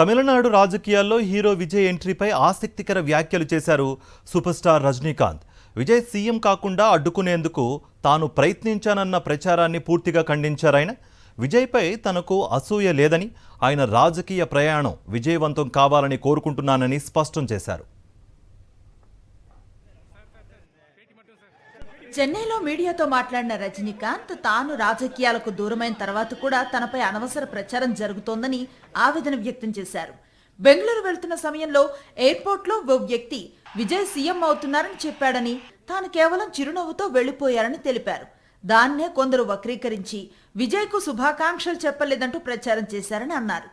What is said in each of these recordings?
తమిళనాడు రాజకీయాల్లో హీరో విజయ్ ఎంట్రీపై ఆసక్తికర వ్యాఖ్యలు చేశారు super star Rajinikanth. Vijay CM కాకుండా అడ్డుకునేందుకు తాను ప్రయత్నించానన్న ప్రచారాన్ని పూర్తిగా ఖండించారాయన. విజయ్పై తనకు అసూయ లేదని, ఆయన రాజకీయ ప్రయాణం విజయవంతం కావాలని కోరుకుంటున్నానని స్పష్టం చేశారు. చెన్నైలో మీడియాతో మాట్లాడిన రజనీకాంత్ తాను రాజకీయాలకు దూరమైన తర్వాత కూడా తనపై అనవసర ప్రచారం జరుగుతోందని ఆవేదన వ్యక్తం చేశారు. బెంగళూరు వెళ్తున్న సమయంలో ఎయిర్పోర్ట్లో ఓ వ్యక్తి విజయ్ సీఎం అవుతున్నారని చెప్పాడని, తాను కేవలం చిరునవ్వుతో వెళ్లిపోయారని తెలిపారు. దాన్నే కొందరు వక్రీకరించి విజయ్కు శుభాకాంక్షలు చెప్పలేదంటూ ప్రచారం చేశారని అన్నారు.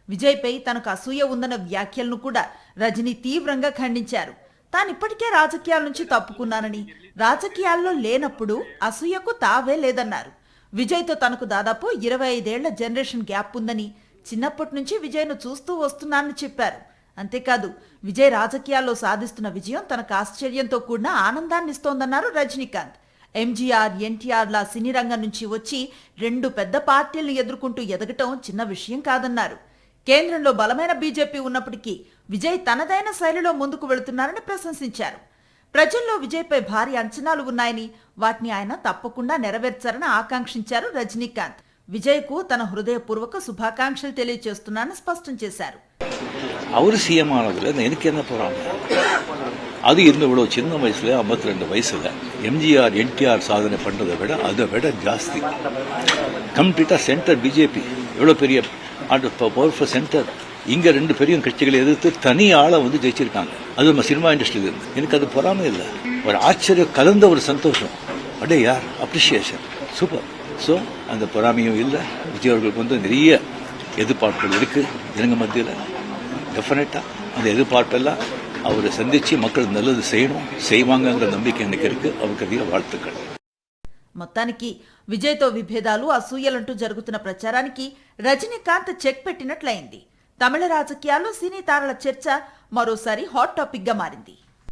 విజయ్పై తనకు అసూయ ఉందన్న వ్యాఖ్యలను కూడా రజనీ తీవ్రంగా ఖండించారు. తానిప్పటికే రాజకీయాల నుంచి తప్పుకున్నానని, రాజకీయాల్లో లేనప్పుడు అసూయకు తావే లేదన్నారు. విజయ్తో తనకు దాదాపు 25 ఏళ్ల జనరేషన్ గ్యాప్ ఉందని, చిన్నప్పటి నుంచి విజయ్ను చూస్తూ వస్తున్నానని చెప్పారు. అంతేకాదు, విజయ్ రాజకీయాల్లో సాధిస్తున్న విజయం తనకు ఆశ్చర్యంతో కూడిన ఆనందాన్ని ఇస్తోందన్నారు రజనీకాంత్. ఎంజీఆర్, ఎన్టీఆర్ల సినీ రంగం నుంచి వచ్చి 2 పెద్ద పార్టీలను ఎదుర్కొంటూ ఎదగటం చిన్న విషయం కాదన్నారు. కేంద్రంలో బలమైన బీజేపీ ఉన్నప్పటికీ విజయ్ తనదైన శైలిలో ముందుకు వెళుతున్నారని ప్రశంసించారు. ప్రజల్లో విజయ్పై భారీ అంచనాలు ఉన్నాయని, వాటిని ఆయన తప్పకుండా నెరవేర్చారని ఆకాంక్షించారు రజనీకాంత్. విజయ్కు తన హృదయపూర్వక శుభాకాంక్షలు తెలియజేస్తున్నానని స్పష్టం చేశారు. அவர் சிஎம் ஆனதுல எனக்கு என்ன போறாங்க, அது இருந்த இவ்வளோ சின்ன வயசுல 52 வயசுல எம்ஜிஆர் என்டிஆர் சாதனை பண்ணதை விட அதை விட ஜாஸ்தி கம்ப்ளீட்டா சென்டர் பிஜேபி எவ்வளோ பெரிய பவர்ஃபுல் சென்டர், இங்க 2 பெரிய கட்சிகளை எதிர்த்து தனி ஆளை வந்து ஜெயிச்சிருக்காங்க. அது நம்ம சினிமா இண்டஸ்ட்ரியில இருந்து எனக்கு அது பொறாமை இல்லை, ஒரு ஆச்சரியம் கலந்த ஒரு சந்தோஷம். அடே யார் அப்ரிசியேஷன், சூப்பர். ஸோ அந்த பொறாமையும் இல்லை. விஜய் அவர்களுக்கு வந்து நிறைய எதிர்பார்ப்புகள் இருக்கு ஜனங்க மத்தியில். டெஃபினட்டா அந்த எதிர்பார்ப்பெல்லாம் அவரை சந்திச்சு மக்கள் நல்லது செய்வாங்கங்கிற నమ్మకం எனக்கு இருக்கு. அவருக்கு அதிக வாழ்த்துக்கள். మొత్తానికి విజయ్తో విభేదాలు, అసూయలంటూ జరుగుతున్న ప్రచారానికి రజనీకాంత్ చెక్ పెట్టినట్లయింది. తమిళ రాజకీయాల్లో సినీ తారల చర్చ మరోసారి హాట్ టాపిక్ గా మారింది.